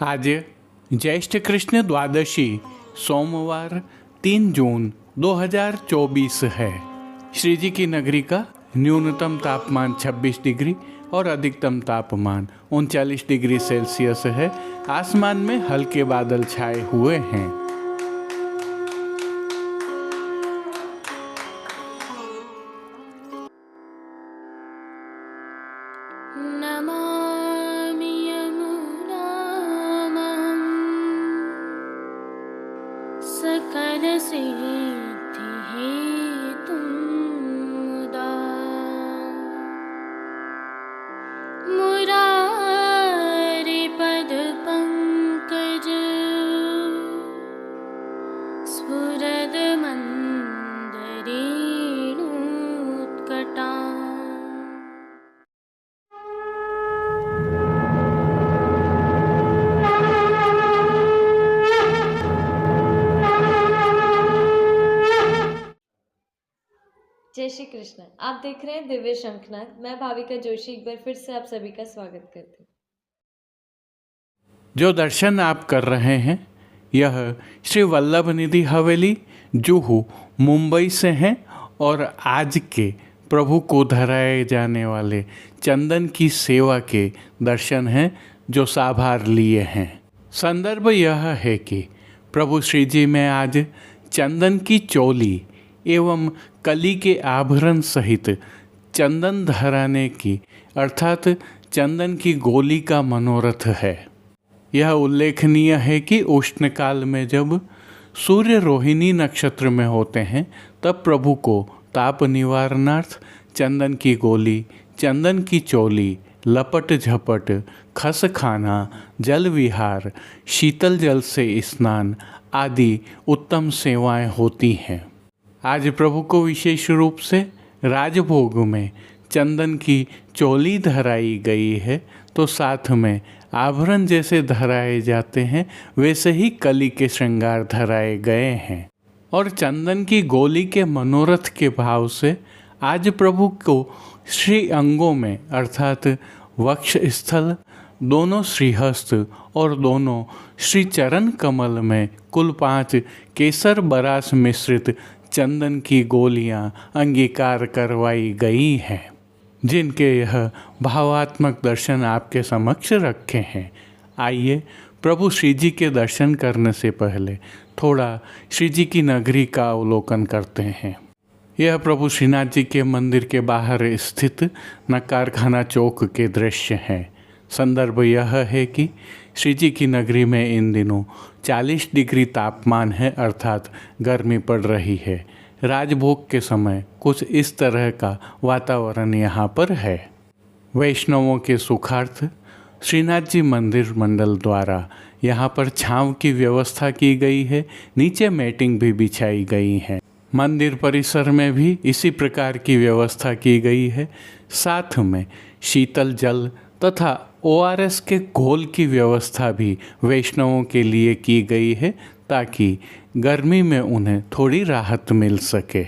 आज ज्येष्ठ कृष्ण द्वादशी सोमवार 3 जून 2024 है। श्री जी की नगरी का न्यूनतम तापमान 26 डिग्री और अधिकतम तापमान 39 डिग्री सेल्सियस है। आसमान में हल्के बादल छाए हुए हैं। नमामि यमुनामहं सकलसिद्धिहेतुं मुदा मुरारिपदपङ्कज स्फुरदमन्दरेणुत्कटा। जय श्री कृष्ण। आप देख रहे हैं दिव्य शंखनाद। मैं भाविका जोशी एक बार फिर से आप सभी का स्वागत करती हूँ। जो दर्शन आप कर रहे हैं यह श्री वल्लभ निधि हवेली जुहू मुंबई से हैं और आज के प्रभु को धराए जाने वाले चंदन की सेवा के दर्शन हैं जो साभार लिए हैं। संदर्भ यह है कि प्रभु श्री जी में आज चंदन की चोली एवं कली के आभरण सहित चंदन धराने की अर्थात चंदन की गोली का मनोरथ है। यह उल्लेखनीय है कि उष्णकाल में जब सूर्य रोहिणी नक्षत्र में होते हैं तब प्रभु को ताप निवारणार्थ चंदन की गोली, चंदन की चोली, लपट झपट, खस खाना, जल विहार, शीतल जल से स्नान आदि उत्तम सेवाएं होती हैं। आज प्रभु को विशेष रूप से राजभोग में चंदन की चोली धराई गई है तो साथ में आभरण जैसे धराए जाते हैं वैसे ही कली के श्रृंगार धराए गए हैं और चंदन की गोली के मनोरथ के भाव से आज प्रभु को श्री अंगों में अर्थात वक्ष स्थल, दोनों श्रीहस्त और दोनों श्री चरण कमल में कुल 5 केसर बरास मिश्रित चंदन की गोलियां अंगीकार करवाई गई हैं, जिनके यह भावात्मक दर्शन आपके समक्ष रखे हैं। आइए प्रभु श्री जी के दर्शन करने से पहले थोड़ा श्री जी की नगरी का अवलोकन करते हैं। यह प्रभु श्रीनाथ जी के मंदिर के बाहर स्थित नकारखाना चौक के दृश्य हैं। संदर्भ यह है कि श्री जी की नगरी में इन दिनों 40 डिग्री तापमान है अर्थात गर्मी पड़ रही है। राजभोग के समय कुछ इस तरह का वातावरण यहाँ पर है। वैष्णवों के सुखार्थ श्रीनाथ जी मंदिर मंडल द्वारा यहाँ पर छांव की व्यवस्था की गई है। नीचे मैटिंग भी बिछाई गई है। मंदिर परिसर में भी इसी प्रकार की व्यवस्था की गई है। साथ में शीतल जल तथा ORS के घोल की व्यवस्था भी वैष्णवों के लिए की गई है ताकि गर्मी में उन्हें थोड़ी राहत मिल सके।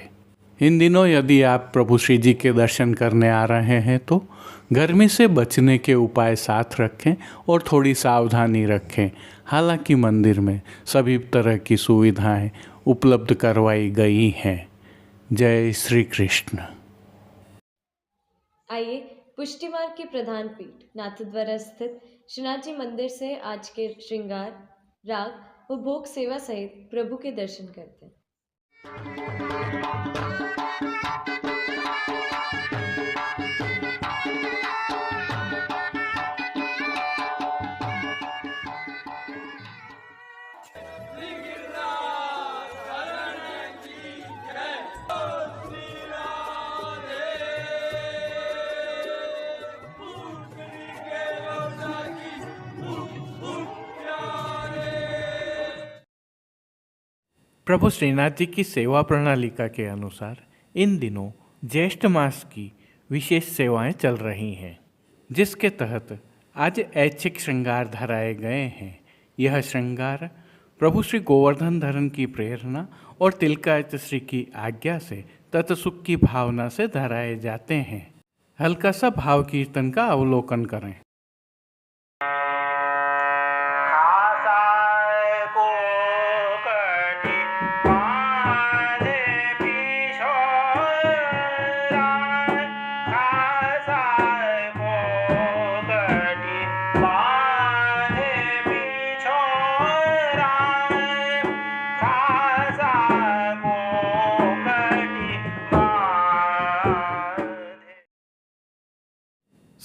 इन दिनों यदि आप प्रभु श्री जी के दर्शन करने आ रहे हैं तो गर्मी से बचने के उपाय साथ रखें और थोड़ी सावधानी रखें। हालांकि मंदिर में सभी तरह की सुविधाएं उपलब्ध करवाई गई हैं। जय श्री कृष्ण। आइए पुष्टि मार्ग के प्रधान पीठ नाथद्वारा स्थित श्रीनाथ जी मंदिर से आज के श्रृंगार, राग व भोग सेवा सहित प्रभु के दर्शन करते हैं। प्रभु श्रीनाथ जी की सेवा प्रणालिका के अनुसार इन दिनों ज्येष्ठ मास की विशेष सेवाएं चल रही हैं, जिसके तहत आज ऐच्छिक श्रृंगार धराए गए हैं। यह श्रृंगार प्रभु श्री गोवर्धन धरन की प्रेरणा और तिलकायत श्री की आज्ञा से तत्सुख की भावना से धराए जाते हैं। हल्का सा भाव कीर्तन का अवलोकन करें।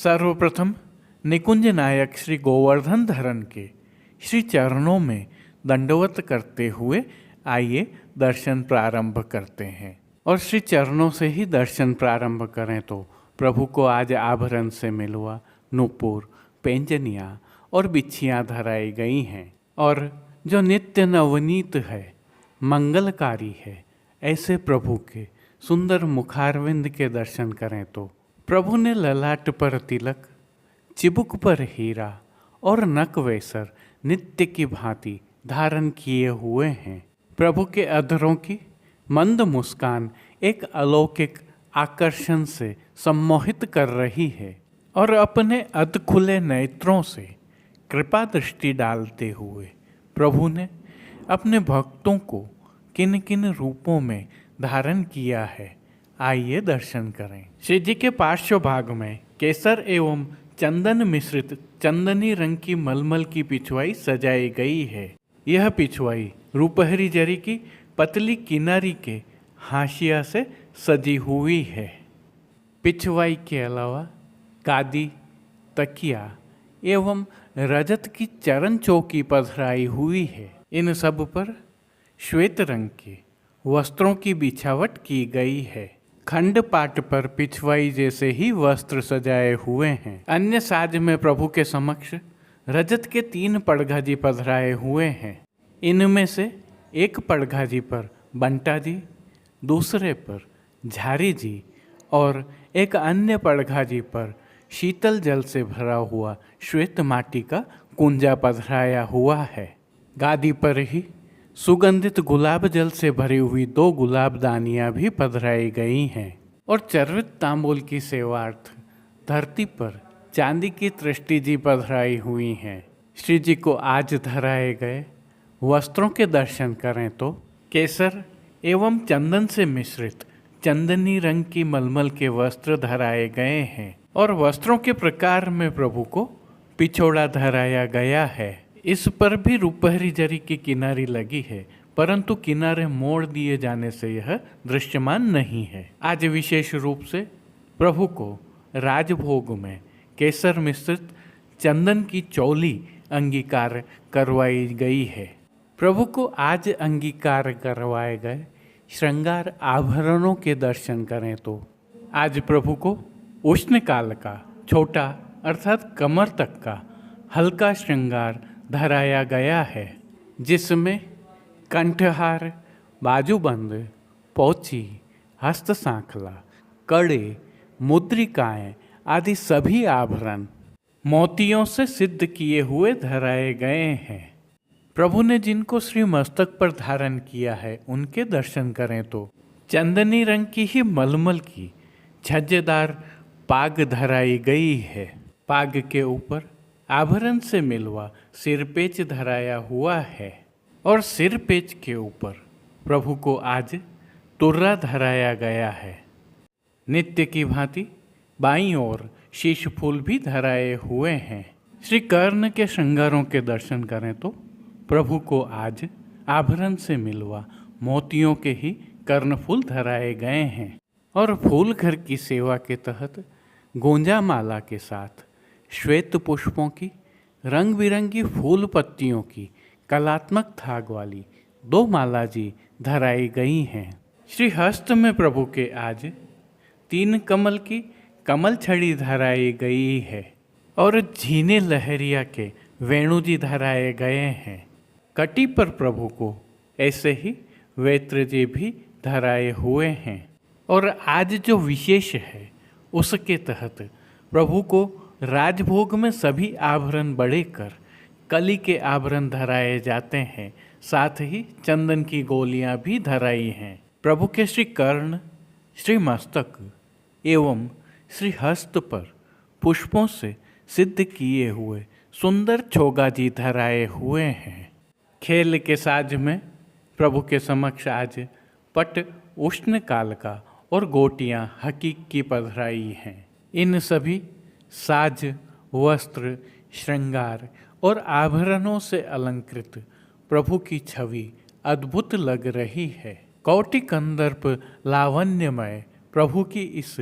सर्वप्रथम निकुंज नायक श्री गोवर्धन धरन के श्री चरणों में दंडवत करते हुए आइए दर्शन प्रारंभ करते हैं। और श्री चरणों से ही दर्शन प्रारंभ करें तो प्रभु को आज आभरण से मिलवा नूपुर, पैंजनियाँ और बिच्छियाँ धराई गई हैं और जो नित्य नवनीत है, मंगलकारी है, ऐसे प्रभु के सुंदर मुखारविंद के दर्शन करें तो प्रभु ने ललाट पर तिलक, चिबुक पर हीरा और नक वेसर नित्य की भांति धारण किए हुए हैं। प्रभु के अधरों की मंद मुस्कान एक अलौकिक आकर्षण से सम्मोहित कर रही है और अपने अध खुले नेत्रों से कृपा दृष्टि डालते हुए प्रभु ने अपने भक्तों को किन किन रूपों में धारण किया है, आइए दर्शन करें। श्री जी के पार्श्व भाग में केसर एवं चंदन मिश्रित चंदनी रंग की मलमल की पिछवाई सजाई गई है। यह पिछवाई रूपहरी जरी की पतली किनारी के हाशिया से सजी हुई है। पिछवाई के अलावा गादी, तकिया एवं रजत की चरण चौकी पधराई हुई है। इन सब पर श्वेत रंग के वस्त्रों की बिछावट की गई है। खंड पाट पर पिछवाई जैसे ही वस्त्र सजाए हुए हैं। अन्य साज में प्रभु के समक्ष रजत के 3 पड़घाजी पधराए हुए हैं। इनमें से एक पड़घाजी पर बंटा जी, दूसरे पर झारी जी और एक अन्य पड़घाजी पर शीतल जल से भरा हुआ श्वेत माटी का कुंजा पधराया हुआ है। गादी पर ही सुगंधित गुलाब जल से भरी हुई 2 गुलाबदानियाँ भी पधराई गई हैं और चर्वित तांबूल की सेवार्थ धरती पर चांदी की तृष्टि जी पधराई हुई हैं। श्री जी को आज धराए गए वस्त्रों के दर्शन करें तो केसर एवं चंदन से मिश्रित चंदनी रंग की मलमल के वस्त्र धराए गए हैं और वस्त्रों के प्रकार में प्रभु को पिछोड़ा धराया गया है। इस पर भी रूपहरी जरी की किनारी लगी है, परंतु किनारे मोड़ दिए जाने से यह दृश्यमान नहीं है। आज विशेष रूप से प्रभु को राजभोग में केसर मिश्रित चंदन की चौली अंगीकार करवाई गई है। प्रभु को आज अंगीकार करवाए गए श्रृंगार आभरणों के दर्शन करें तो आज प्रभु को उष्ण काल का छोटा अर्थात कमर तक का हल्का श्रृंगार धराया गया है, जिसमें कंठहार, बाजूबंद, पोची, हस्त सांखला, कड़े, मुद्रिकाएं आदि सभी आभरण मोतियों से सिद्ध किए हुए धराए गए हैं। प्रभु ने जिनको श्री मस्तक पर धारण किया है उनके दर्शन करें तो चंदनी रंग की ही मलमल की छज्जेदार पाग धराई गई है। पाग के ऊपर आभरण से मिलवा सिरपेच धराया हुआ है और सिरपेच के ऊपर प्रभु को आज तुर्रा धराया गया है। नित्य की भांति बाईं ओर शीश फूल भी धराए हुए हैं। श्री कर्ण के श्रृंगारों के दर्शन करें तो प्रभु को आज आभरण से मिलवा मोतियों के ही कर्णफूल धराए गए हैं और फूल घर की सेवा के तहत गोंजा माला के साथ श्वेत पुष्पों की रंग बिरंगी फूल पत्तियों की कलात्मक थाग वाली 2 माला जी धराई गई हैं। श्री हस्त में प्रभु के आज 3 कमल की कमल छड़ी धराई गई है और झीने लहरिया के वेणु जी धराए गए हैं। कटी पर प्रभु को ऐसे ही वेत्र जी भी धराए हुए हैं और आज जो विशेष है उसके तहत प्रभु को राजभोग में सभी आभरण बढ़ेकर कली के आभरण धराए जाते हैं, साथ ही चंदन की गोलियां भी धराई हैं। प्रभु के श्री कर्ण, श्री मस्तक एवं श्री हस्त पर पुष्पों से सिद्ध किए हुए सुंदर छोगाजी धराए हुए हैं। खेल के साज में प्रभु के समक्ष आज पट उष्ण काल का और गोटियां हकीक की पधराई हैं। इन सभी साज, वस्त्र, श्रृंगार और आभरणों से अलंकृत प्रभु की छवि अद्भुत लग रही है। कौटि कंदर्प लावण्यमय प्रभु की इस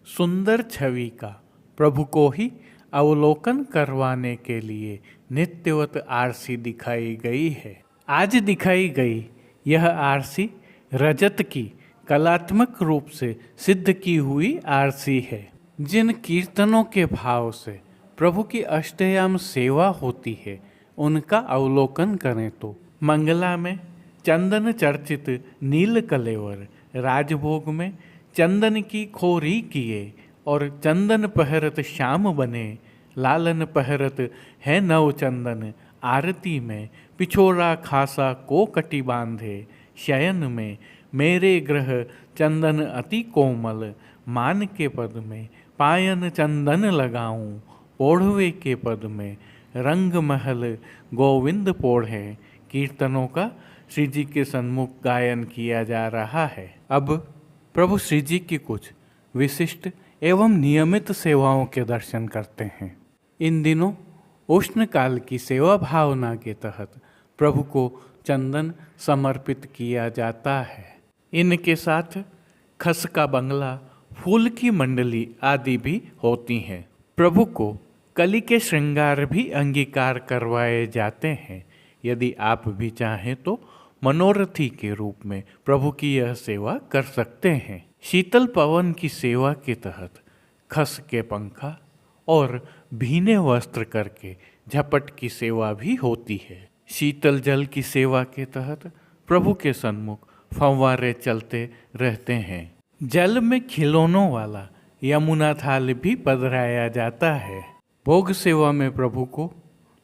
सुंदर छवि का प्रभु को ही अवलोकन करवाने के लिए नित्यवत आरसी दिखाई गई है। आज दिखाई गई यह आरसी रजत की कलात्मक रूप से सिद्ध की हुई आरसी है। जिन कीर्तनों के भाव से प्रभु की अष्टयाम सेवा होती है उनका अवलोकन करें तो मंगला में चंदन चर्चित नील कलेवर, राजभोग में चंदन की खोरी किए और चंदन पहरत श्याम बने, लालन पहरत है नव चंदन, आरती में पिछोरा खासा को कटी बांधे, शयन में मेरे ग्रह चंदन अति कोमल, मान के पद में पायन चंदन लगाऊं, ओढ़वे के पद में रंग महल गोविंद पोढ़े। कीर्तनों का श्री जी के सन्मुख गायन किया जा रहा है। अब प्रभु श्री जी की कुछ विशिष्ट एवं नियमित सेवाओं के दर्शन करते हैं। इन दिनों उष्ण काल की सेवा भावना के तहत प्रभु को चंदन समर्पित किया जाता है। इनके साथ खस का बंगला, फूल की मंडली आदि भी होती हैं। प्रभु को कली के श्रृंगार भी अंगीकार करवाए जाते हैं। यदि आप भी चाहें तो मनोरथी के रूप में प्रभु की यह सेवा कर सकते हैं। शीतल पवन की सेवा के तहत खस के पंखा और भीने वस्त्र करके झपट की सेवा भी होती है। शीतल जल की सेवा के तहत प्रभु के सन्मुख फव्वारे चलते रहते हैं। जल में खिलौनों वाला यमुना थाल भी पधराया जाता है। भोग सेवा में प्रभु को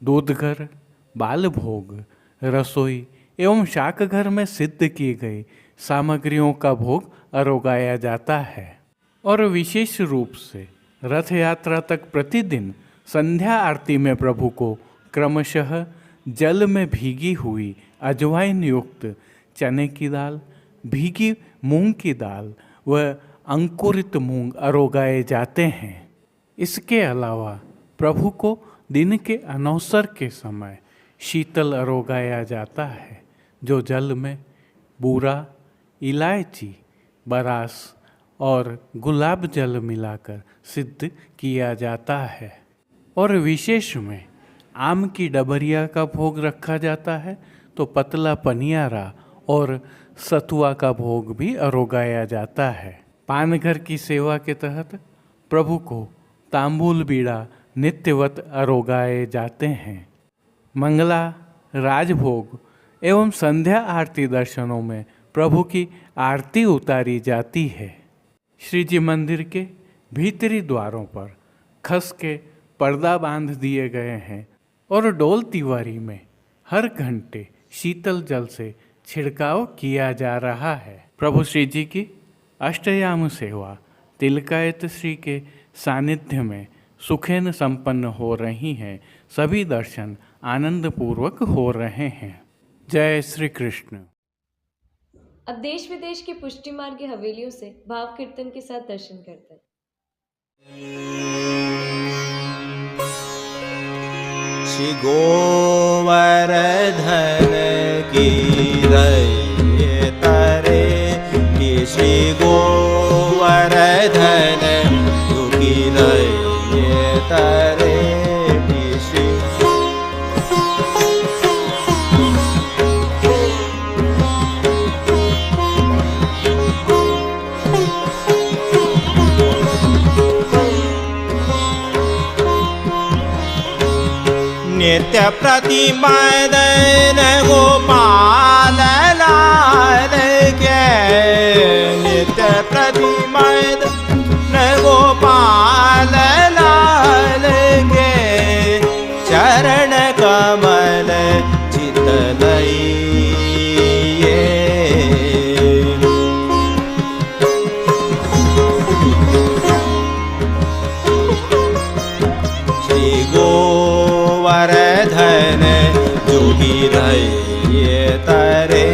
दूधघर, बाल भोग, रसोई एवं शाक घर में सिद्ध की गई सामग्रियों का भोग अरोगाया जाता है। और विशेष रूप से रथ यात्रा तक प्रतिदिन संध्या आरती में प्रभु को क्रमशः जल में भीगी हुई अजवाइन युक्त चने की दाल, भीगी मूंग की दाल व अंकुरित मूंग अरोगाए जाते हैं। इसके अलावा प्रभु को दिन के अनवसर के समय शीतल अरोगाया जाता है, जो जल में बूरा, इलायची, बरास और गुलाब जल मिलाकर सिद्ध किया जाता है। और विशेष में आम की डबरिया का भोग रखा जाता है तो पतला पनियारा और सतुआ का भोग भी अरोगाया जाता है। पानघर की सेवा के तहत प्रभु को तांबूल बीड़ा नित्यवत अरोगाए जाते हैं। मंगला, राजभोग एवं संध्या आरती दर्शनों में प्रभु की आरती उतारी जाती है। श्री जी मंदिर के भीतरी द्वारों पर खस के पर्दा बांध दिए गए हैं और डोल तिवारी में हर घंटे शीतल जल से छिड़काव किया जा रहा है। प्रभु श्री जी की अष्टयाम सेवा तिलकायत श्री के सानिध्य में सुखेन संपन्न हो रही हैं। सभी दर्शन आनंद पूर्वक हो रहे हैं। जय श्री कृष्ण। अब देश विदेश की पुष्टि मार्ग की हवेलियों से भाव कीर्तन के साथ दर्शन करते हैं। श्री गोवर्धन की रैये तरे कि श्री गोवर्धन की रैये तरे कि श्री नित्य प्रतिमदन गोपाल लाल के नित्य प्रतिमदन गोपाल लाल के चरण कमल चितलइए श्री गोवर्धन जोगी रैये तरे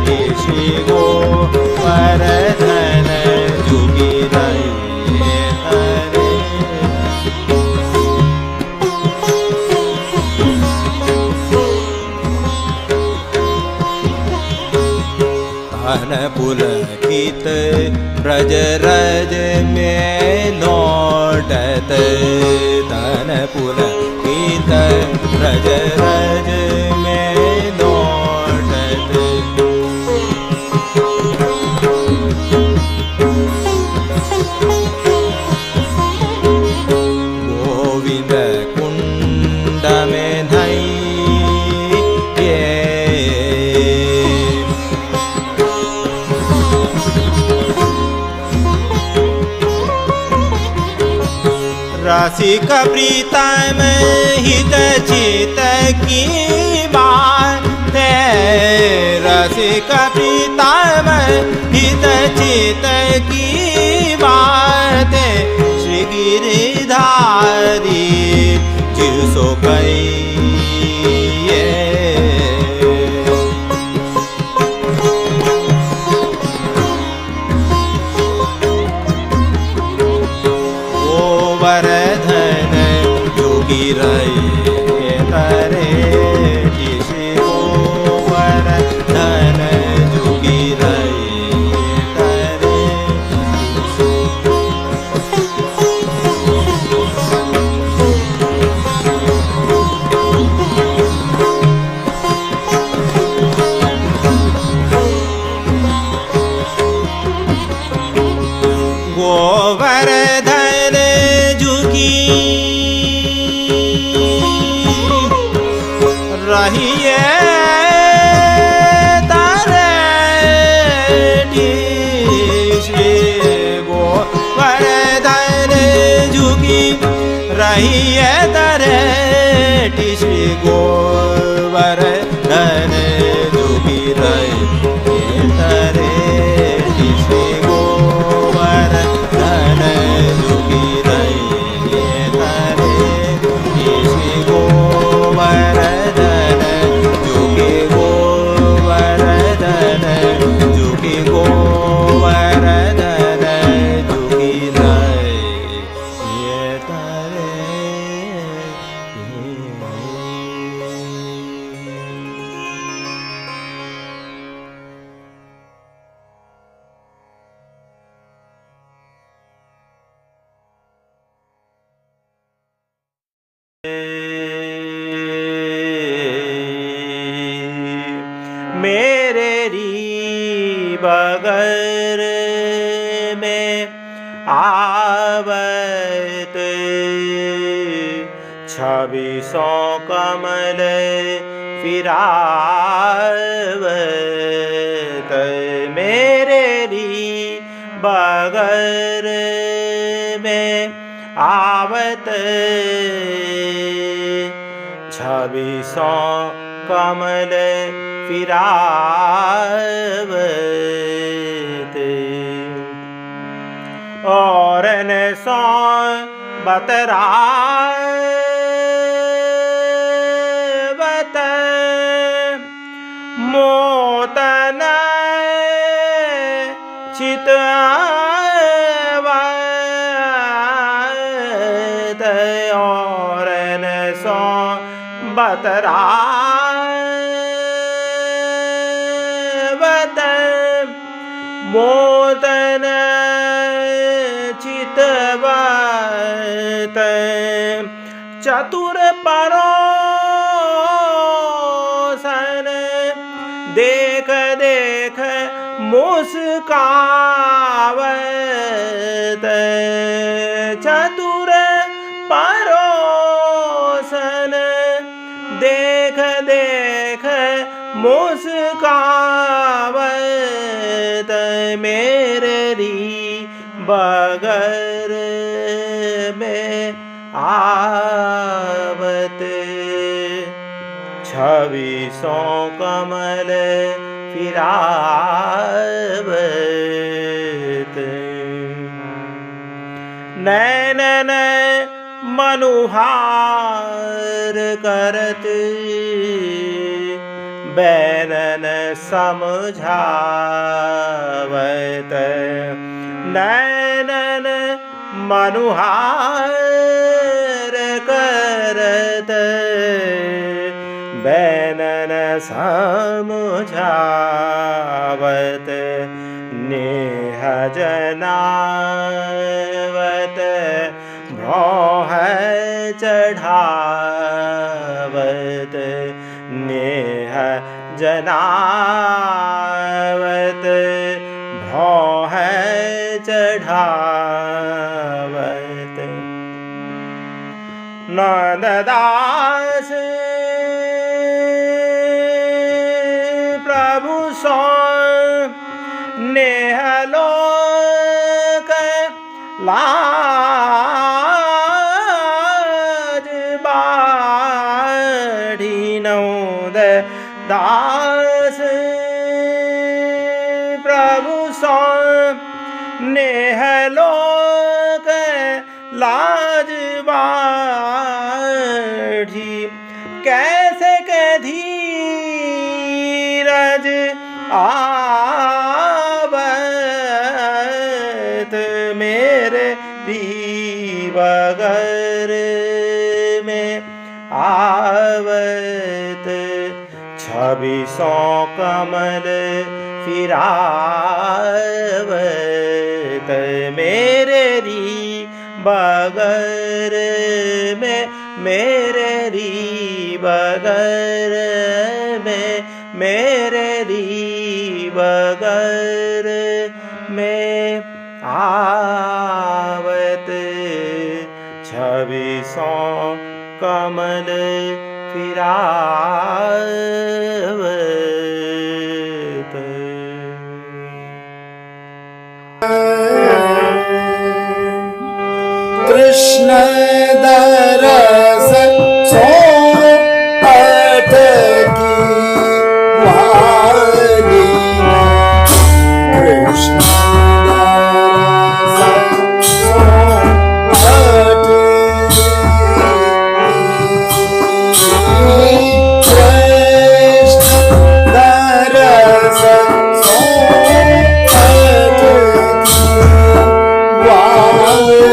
कि श्री गोवर्धन जोगी रैये तरे धन पुलकित ब्रज रज में नौल नोटत तन पुलकित रज रज में नोटत गोविंद कुंड में नैये रसिक प्रीतम हित चित की बात रसिक प्रीतम हित चित की बात श्री गिरिधारी जिसो कहिए गोवर्धन जोगी रहे तरे ऋषि गोवर्धन जोगी रहे तरे गोवर्धन जुगी रहिए तारे श्री गोवर्धन जुगी रहिए तारे श्री गोवर्धन जुगी रहिए तारे श्री गोवर्धन जुगी रहिए तारे श्री गोवर्धन जुगी गोवर्धन जुगी गोवर्धन जुगी रहिए तारे मेरे री बगर में आवत 26 कमल फिरावत मेरे री बगर में आवत 26 कमल फिरावत और न सौ बतरावत मोतन चितवत और न सौ बतरावत मोदन चितवत चतुर परोसन देख देख मुस्कावत चतुर परोसन देख देख मुस्कावत मेरे री बगर में आवत 26 कमल फिरावत नैनन मनुहार करत बैनन समझावत नैनन मनुहार करत बैनन समझावत नेह जनावत भौह चढ़ावत नेह जनावत भौह चढ़ावत नंददास प्रभु सो नेह लोक लाज बाढ़ी नौद दास प्रभु सो नेह लोक लाज बाढ़ी कैसे के धीरज आवत मेरे बगर में आवत 2600 कमल फिरावत मेरे बगर में मेरे बगर में मेरे बगर में आवत 2600 कमल फिरावत कृष्ण दरस सो अटकी वाली कृष्ण दरस सो अटकी कृष्ण दरस सो अटकी वाली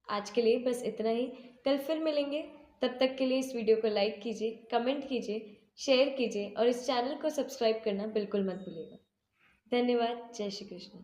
आज के लिए बस इतना ही। कल फिर मिलेंगे, तब तक के लिए इस वीडियो को लाइक कीजिए, कमेंट कीजिए, शेयर कीजिए और इस चैनल को सब्सक्राइब करना बिल्कुल मत भूलिएगा। धन्यवाद। जय श्री कृष्ण।